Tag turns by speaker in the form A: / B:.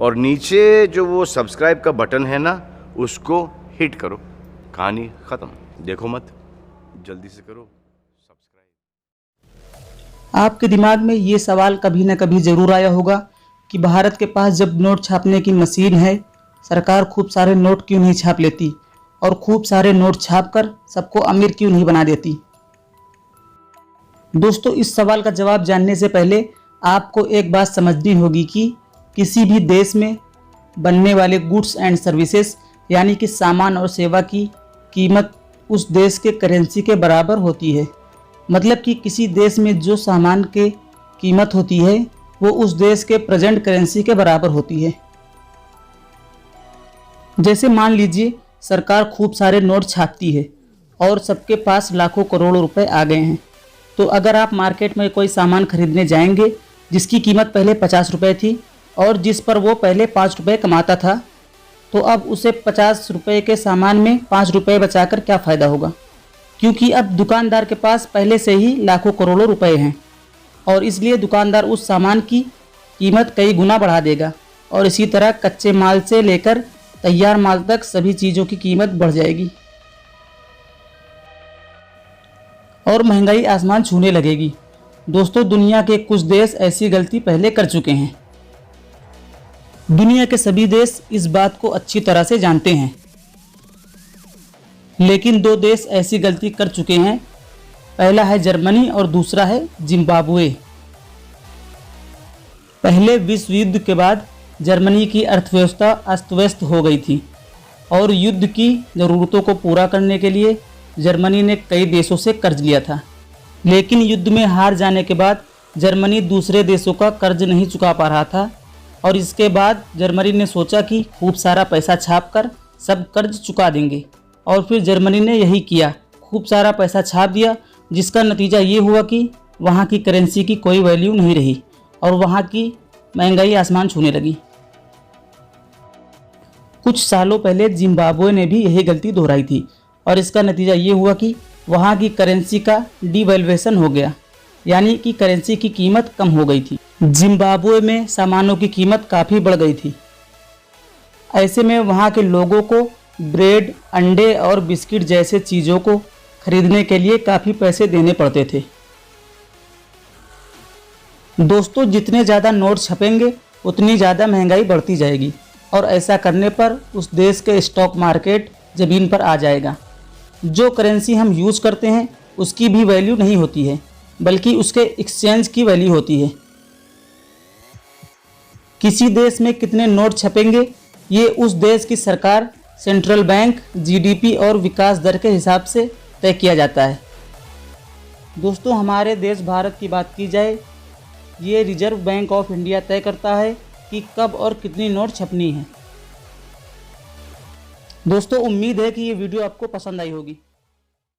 A: और नीचे जो वो सब्सक्राइब का बटन है ना, उसको हिट करो। कहानी ख़त्म। देखो मत, जल्दी से करो सब्सक्राइब।
B: आपके दिमाग में ये सवाल कभी न कभी ज़रूर आया होगा कि भारत के पास जब नोट छापने की मशीन है, सरकार खूब सारे नोट क्यों नहीं छाप लेती और खूब सारे नोट छापकर सबको अमीर क्यों नहीं बना देती। दोस्तों, इस सवाल का जवाब जानने से पहले आपको एक बात समझनी होगी कि किसी भी देश में बनने वाले गुड्स एंड सर्विसेज यानी कि सामान और सेवा की कीमत उस देश के करेंसी के बराबर होती है। मतलब कि किसी देश में जो सामान के कीमत होती है वो उस देश के प्रेजेंट करेंसी के बराबर होती है। जैसे मान लीजिए सरकार खूब सारे नोट छापती है और सबके पास लाखों करोड़ों रुपए आ गए हैं, तो अगर आप मार्केट में कोई सामान खरीदने जाएंगे जिसकी कीमत पहले 50 रुपये थी और जिस पर वो पहले 5 रुपये कमाता था, तो अब उसे 50 रुपये के सामान में 5 रुपये बचाकर क्या फ़ायदा होगा, क्योंकि अब दुकानदार के पास पहले से ही लाखों करोड़ों रुपए हैं और इसलिए दुकानदार उस सामान की कीमत कई गुना बढ़ा देगा। और इसी तरह कच्चे माल से लेकर तैयार माल तक सभी चीज़ों की कीमत बढ़ जाएगी और महंगाई आसमान छूने लगेगी। दोस्तों, दुनिया के कुछ देश ऐसी गलती पहले कर चुके हैं। दुनिया के सभी देश इस बात को अच्छी तरह से जानते हैं, लेकिन 2 देश ऐसी गलती कर चुके हैं। पहला है जर्मनी और दूसरा है जिम्बाब्वे। पहले विश्व युद्ध के बाद जर्मनी की अर्थव्यवस्था अस्त व्यस्त हो गई थी और युद्ध की ज़रूरतों को पूरा करने के लिए जर्मनी ने कई देशों से कर्ज लिया था। लेकिन युद्ध में हार जाने के बाद जर्मनी दूसरे देशों का कर्ज नहीं चुका पा रहा था और इसके बाद जर्मनी ने सोचा कि खूब सारा पैसा छापकर सब कर्ज चुका देंगे। और फिर जर्मनी ने यही किया, खूब सारा पैसा छाप दिया, जिसका नतीजा ये हुआ कि वहाँ की करेंसी की कोई वैल्यू नहीं रही और वहाँ की महंगाई आसमान छूने लगी। कुछ सालों पहले जिम्बाब्वे ने भी यही गलती दोहराई थी और इसका नतीजा ये हुआ कि वहाँ की करेंसी का डिवैल्यूएशन हो गया, यानी कि करेंसी की कीमत कम हो गई थी। जिम्बाब्वे में सामानों की कीमत काफ़ी बढ़ गई थी। ऐसे में वहाँ के लोगों को ब्रेड, अंडे और बिस्किट जैसे चीज़ों को खरीदने के लिए काफ़ी पैसे देने पड़ते थे। दोस्तों, जितने ज़्यादा नोट छपेंगे उतनी ज़्यादा महंगाई बढ़ती जाएगी और ऐसा करने पर उस देश के स्टॉक मार्केट ज़मीन पर आ जाएगा। जो करेंसी हम यूज़ करते हैं उसकी भी वैल्यू नहीं होती है, बल्कि उसके एक्सचेंज की वैल्यू होती है। किसी देश में कितने नोट छपेंगे ये उस देश की सरकार, सेंट्रल बैंक, जीडीपी और विकास दर के हिसाब से तय किया जाता है। दोस्तों, हमारे देश भारत की बात की जाए, ये रिजर्व बैंक ऑफ इंडिया तय करता है कि कब और कितनी नोट छपनी है। दोस्तों, उम्मीद है कि ये वीडियो आपको पसंद आई होगी।